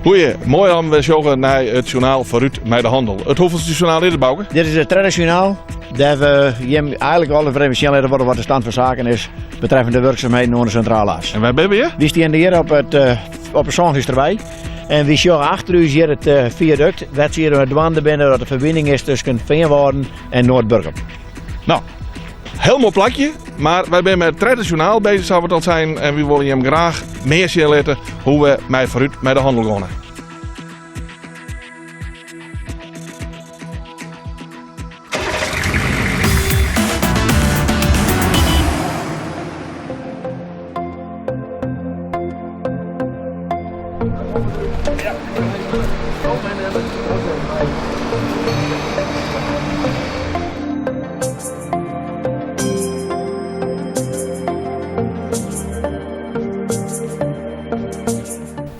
Goeie, mooi om we zogen naar het journaal vooruit met de handel. Het hoeveelste journaal is het, Bouke? Dit is het traditioneel. Daar we eigenlijk alle informatie worden wat de stand van zaken is betreffende werkzaamheden onder de centrale as. En waar ben je? We staan hier op het Zonhuis erbij. En we zien achter u hier het viaduct. Dat zie je met dwanden binnen dat de verbinding is tussen Veenwouden en Noordburgum. Nou, heel mooi plakje, maar wij zijn met het traditioneel bezig, zou het al zijn. En we willen je hem graag meer zien laten hoe we mij vooruit met de handel gaan.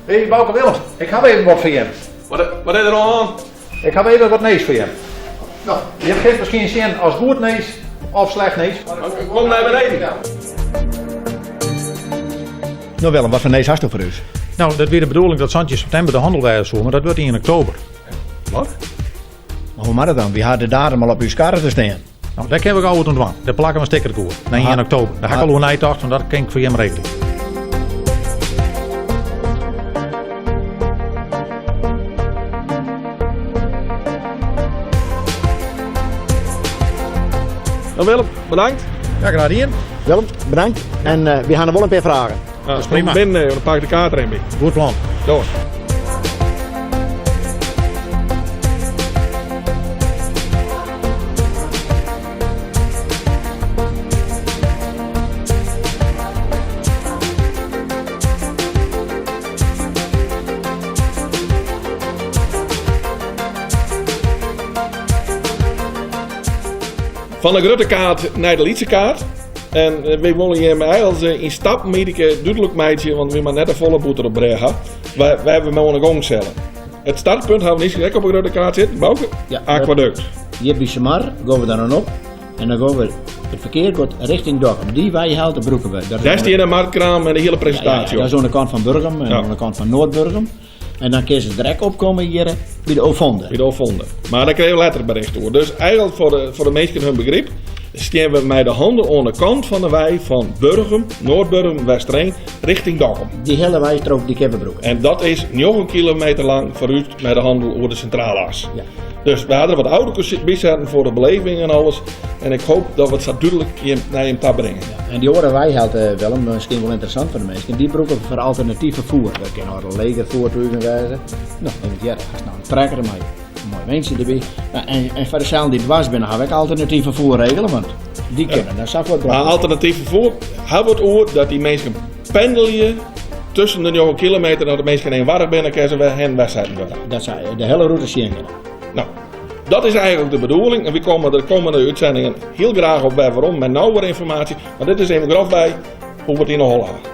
Hey Bouke Willem, ik heb even wat voor je. Wat is er aan? Ik heb even wat neus voor je. Nou, je geeft misschien zin als goed neus of slecht neus. Kom naar beneden. Nou Willem, wat voor neus hast u voor u? Nou, dat weer de bedoeling dat Santje september de handel bij ons maar dat wordt in oktober. Wat? Maar hoe mag dat dan? Wie had de datum al op uw karren te staan? Nou, daar hebben we gauw wat ontwang. Daar plakken we een sticker voor. Nee, in oktober. Daar ga ik al een eindtocht, want dat kan ik voor hem regelen. Nou Willem, bedankt. Ja, graag gedaan. Willem, bedankt. En we gaan er wel een paar vragen. Dat is prima. Binnen, dan pak ik de kaart erin mee. Goed plan. Door. Van de grote kaart naar de Lietse kaart. En we willen je eigenlijk in stappen duidelijk maken, want we maar net een volle boeter op bregen. Wij hebben maar een gang stellen. Het startpunt hebben we niet direct op een grote kaart zitten, Bouke. Ja, Aquaduct. Hier bij Samar gaan we daar dan op. En dan gaan we, het verkeer gaat richting Dokkum. Die wij haalt de broeken bij. Daar is die in de marktkraam en de hele presentatie. Dat is aan de kant van Burgum en aan de kant van Noordburgum. En dan kun je direct opkomen hier bij de Ovonden. Bij de Ovonden. Maar daar krijg je letterbericht door. Dus eigenlijk voor de meesten hun begrip staan we met de handen aan de kant van de wei van Burgum, Noordburgum, Westreen richting Dokkum. Die hele wijstrook die Kippenbroek. En dat is 9 kilometer lang vooruit met de handel over de centrale as. Ja. Dus we hadden wat auto's bijzetten voor de beleving en alles. En ik hoop dat we het zo duidelijk naar hem te brengen. Ja. En die horen wij haalt wel misschien wel interessant voor de mensen. Die broeken voor alternatief vervoer. Dat kunnen ook een legervoertuigen wijzen. Nou, en ja, dat is nou een trekker mee. Mooie mensen erbij. Ja, en voor de cellen die dwars binnen gaan we alternatief vervoer regelen. Want die kunnen daar zo wat. Maar alternatief vervoer hebben we het oor dat die mensen pendelen tussen de 9 kilometer dat de mensen in warrig binnen kunnen we hen wedstrijden willen. Dat zijn de hele route zien. Nou, dat is eigenlijk de bedoeling. En we komen de komende uitzendingen heel graag op bij waarom met nauwere informatie. Maar dit is even graf bij hoe we het in de hol hebben.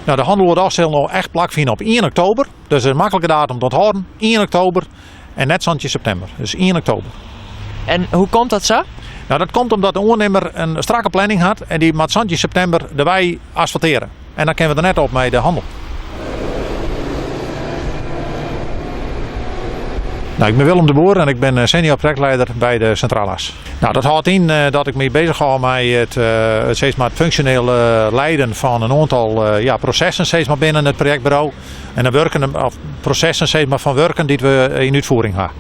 Nou, de handel wordt afgesteld nog echt plakvinden op 1 oktober. Dus een makkelijke datum te onthouden. 1 oktober en net Santje september. Dus 1 oktober. En hoe komt dat zo? Nou, dat komt omdat de ondernemer een strakke planning had. En die moet Santje september de wei asfalteren. En dan kunnen we er net op met de handel. Nou, ik ben Willem de Boer en ik ben senior projectleider bij de Centrale As. Nou, dat houdt in dat ik me bezig hou met het steeds maar het functioneel leiden van een aantal processen steeds maar binnen het projectbureau. En dan processen steeds maar van werken die we in uitvoering hebben.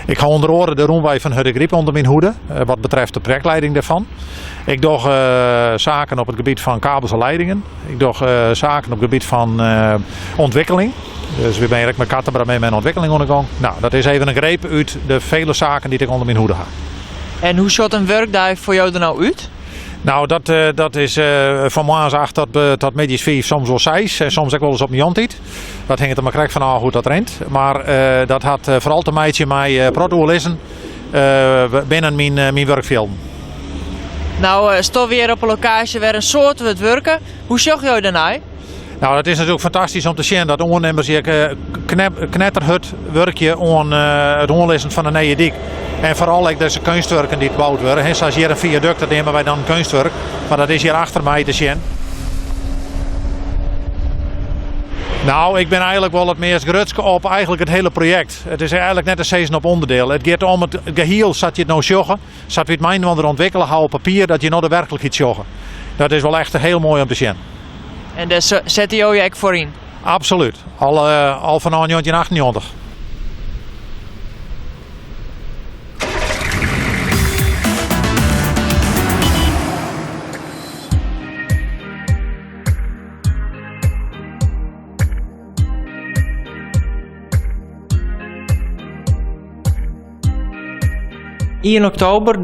Ik ga onder andere de rondwij van Hudde Griep onder mijn hoede, wat betreft de projectleiding daarvan. Ik doe zaken op het gebied van kabels en leidingen. Ik doe zaken op het gebied van ontwikkeling. Dus we zijn eigenlijk met Kattenbra mee met ontwikkeling ondergang. Nou, dat is even een greep uit de vele zaken die ik onder mijn hoede heb. En hoe ziet een werkdag voor jou er nou uit? Nou, dat is van maandag 8 tot middags 5, soms wel 6, soms ook wel eens op mijn tijd. Dat hangt er maar krijg van hoe dat rent. Maar dat had vooral te maken met protocolisten binnen mijn werkveld. Nou, sto weer op een locatie waar een soort wordt werken. Hoe zorg je daarna? Nou, het is natuurlijk fantastisch om te zien dat ondernemers hier knetterhut werkje aan het aanlezen van de nieuwe dik. En vooral ook deze kunstwerken die gebouwd worden. He, zoals hier een viaduct, dat nemen wij dan kunstwerk. Maar dat is hier achter mij te zien. Nou, ik ben eigenlijk wel het meest grutske op eigenlijk het hele project. Het is eigenlijk net een season op onderdeel. Het gaat om het geheel, zat je het nou sjoggen. Zat we het mijn onder ontwikkelen, hou op papier, dat je nou de werkelijkheid sjoggen. Dat is wel echt heel mooi om te zien. En daar zet je ook voor in? Absoluut. Al van 1998. In oktober,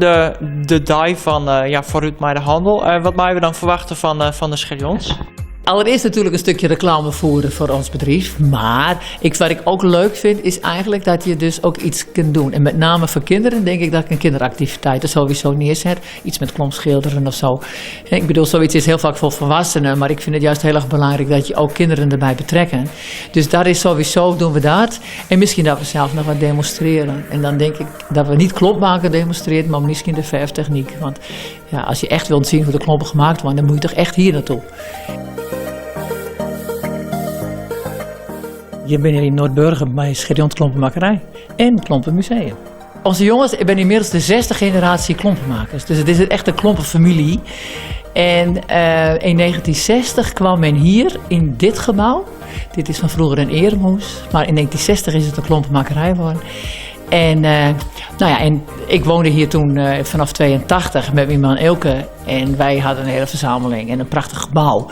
de dag van vooruit mij de handel. Wat moeten we dan verwachten van de Scherjons? Allereerst natuurlijk een stukje reclame voeren voor ons bedrijf. Maar wat ik ook leuk vind, is eigenlijk dat je dus ook iets kunt doen. En met name voor kinderen denk ik dat ik een kinderactiviteiten sowieso neerzet. Iets met klompschilderen of zo. Ik bedoel, zoiets is heel vaak voor volwassenen. Maar ik vind het juist heel erg belangrijk dat je ook kinderen erbij betrekken. Dus daar is sowieso, doen we dat. En misschien dat we zelf nog wat demonstreren. En dan denk ik dat we niet klompmaken demonstreren, maar misschien de verftechniek. Want ja, als je echt wilt zien hoe de klompen gemaakt worden, dan moet je toch echt hier naartoe. Je bent hier in Noordburger bij Scherjons Klompenmakerij en Klompenmuseum. Onze jongens, ik ben inmiddels de 6e generatie klompenmakers. Dus het is echt een klompenfamilie. En in 1960 kwam men hier in dit gebouw. Dit is van vroeger een eremoes. Maar in 1960 is het een klompenmakerij geworden. En ik woonde hier toen vanaf 82 met mijn man Elke. En wij hadden een hele verzameling en een prachtig gebouw.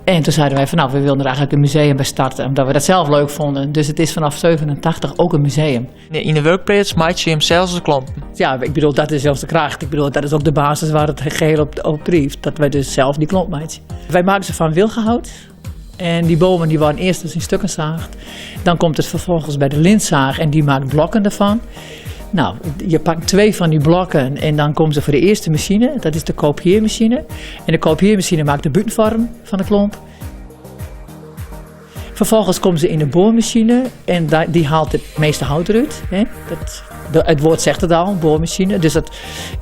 En toen zeiden wij van we wilden er eigenlijk een museum bij starten, omdat we dat zelf leuk vonden. Dus het is vanaf 87 ook een museum. In de werkplaats maak je hem zelfs als klompen. Ja, ik bedoel, dat is zelfs de kracht. Ik bedoel, dat is ook de basis waar het geheel op drijft. Dat wij dus zelf die klomp maken. Wij maken ze van wilgenhout. En die bomen die worden eerst dus in stukken zaagd. Dan komt het vervolgens bij de lintzaag en die maakt blokken ervan. Nou, je pakt 2 van die blokken en dan komen ze voor de eerste machine. Dat is de kopieermachine. En de kopieermachine maakt de buitenvorm van de klomp. Vervolgens komen ze in de boormachine en die haalt het meeste hout eruit. Hè? Het woord zegt het al, boormachine. Dus het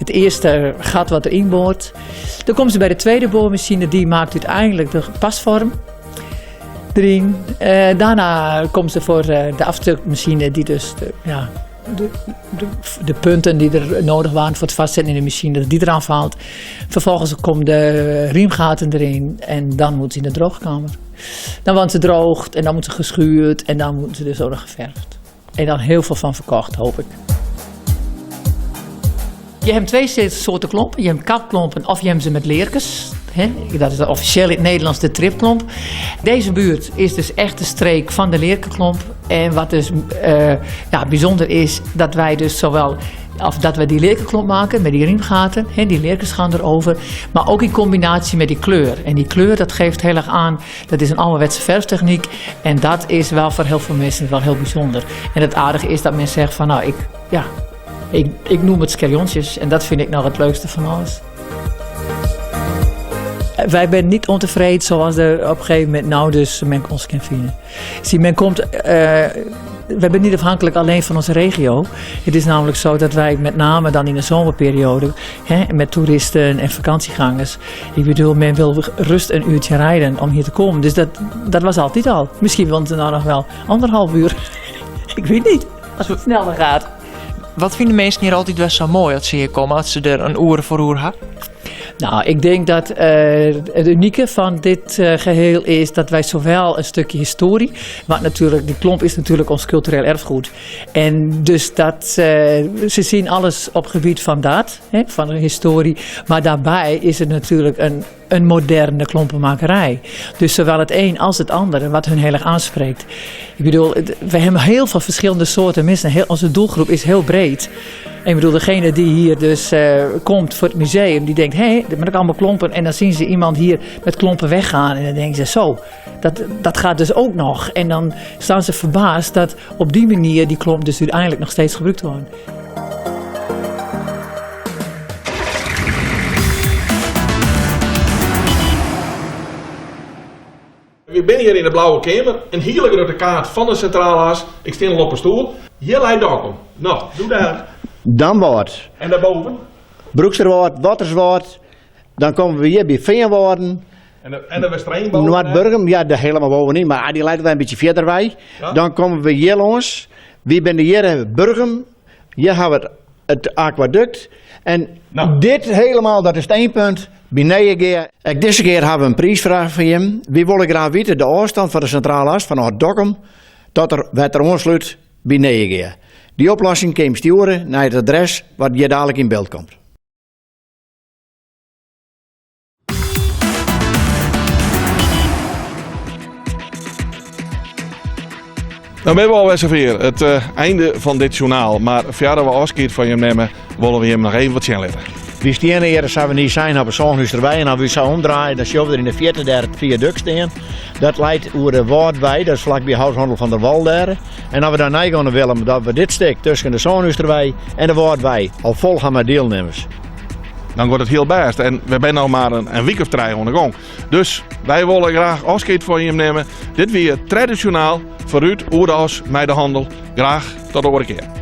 eerste gat wat erin boort. Dan komen ze bij de tweede boormachine, die maakt uiteindelijk de pasvorm erin. Daarna komen ze voor de afstukmachine die dus de punten die er nodig waren voor het vastzetten in de machine, die eraan valt. Vervolgens komen de riemgaten erin en dan moet ze in de droogkamer. Dan wordt ze droogd en dan moet ze geschuurd en dan moeten ze dus ook nog geverfd. En dan heel veel van verkocht, hoop ik. Je hebt 2 soorten klompen. Je hebt kapklompen of je hebt ze met leerkens. Dat is officieel in het Nederlands de tripklomp. Deze buurt is dus echt de streek van de leerkenklomp. En wat dus bijzonder is, dat wij dus dat we die leerkenklomp maken met die riemgaten. Die leerkens gaan erover. Maar ook in combinatie met die kleur. En die kleur, dat geeft heel erg aan, dat is een ouderwetse verftechniek. En dat is wel voor heel veel mensen wel heel bijzonder. En het aardige is dat men zegt van ik noem het Scherjonsjes. En dat vind ik nou het leukste van alles. Wij zijn niet ontevreden zoals er op een gegeven moment dus men ons kan vinden. Zie, men komt, we zijn niet afhankelijk alleen van onze regio. Het is namelijk zo dat wij met name dan in de zomerperiode, met toeristen en vakantiegangers, ik bedoel, men wil rust een uurtje rijden om hier te komen. Dus dat was altijd al. Misschien wil het nou nog wel 1,5 uur. Ik weet niet, als het sneller gaat. Wat vinden mensen hier altijd best zo mooi als ze hier komen, als ze er een oer voor oer hebben? Nou, ik denk dat het unieke van dit geheel is dat wij zowel een stukje historie, maar natuurlijk, die klomp is natuurlijk ons cultureel erfgoed. En dus dat ze zien alles op gebied van dat, van de historie, maar daarbij is het natuurlijk een moderne klompenmakerij. Dus zowel het een als het andere, wat hun heel erg aanspreekt. Ik bedoel, we hebben heel veel verschillende soorten mensen. Onze doelgroep is heel breed. En ik bedoel, degene die hier dus komt voor het museum, die denkt, dat moet ik allemaal klompen. En dan zien ze iemand hier met klompen weggaan. En dan denken ze, zo, dat gaat dus ook nog. En dan staan ze verbaasd dat op die manier die klomp dus uiteindelijk nog steeds gebruikt wordt. ik ben hier in de blauwe kamer. Een hele grote kaart van de centrale as. Ik sta al op een stoel. Hier leidt Dokkum. Nou, doe daar. Damwoord, En daarboven. Broeksterwoord, Watterswoord. Dan komen we hier bij Veenwoorden. En de Westreenboven. Noordburgum, ja, daar helemaal bovenin, maar die leidt wel een beetje verder bij. Ja. Dan komen we hier langs. Wie ben hier? Burgum. Hier hebben we het aquaduct. En Nou. dit helemaal, dat is het eindpunt. Beneden keer. Deze keer hebben we een prijsvraag voor hem. Wie wil graag weten de afstand van de centrale as van Dokkum tot wat er aansluit beneden keer. Die oplossing kan je sturen naar het adres wat hier dadelijk in beeld komt. Dan ben we alweer zover. Het einde van dit journaal. Maar verder we afscheid van je nemen, willen we hem nog even wat zien laten. We staan hier, zouden we niet zijn, op een zonhuis erbij. En als we zo omdraaien, dan zien we er in de 4e viaduct staan. Dat leidt over de Waardwij, dat is vlakbij Huishandel van der Wal daar. En als we daar naar gaan willen, dat we dit stuk tussen de zonhuis erbij en de Waardwij al vol gaan met deelnemers. Dan wordt het heel best. En we zijn nog maar een week of 3 aan de gang. Dus wij willen graag afscheid van je nemen. Dit weer traditioneel vooruit, oerdas, met de handel. Graag tot de volgende keer.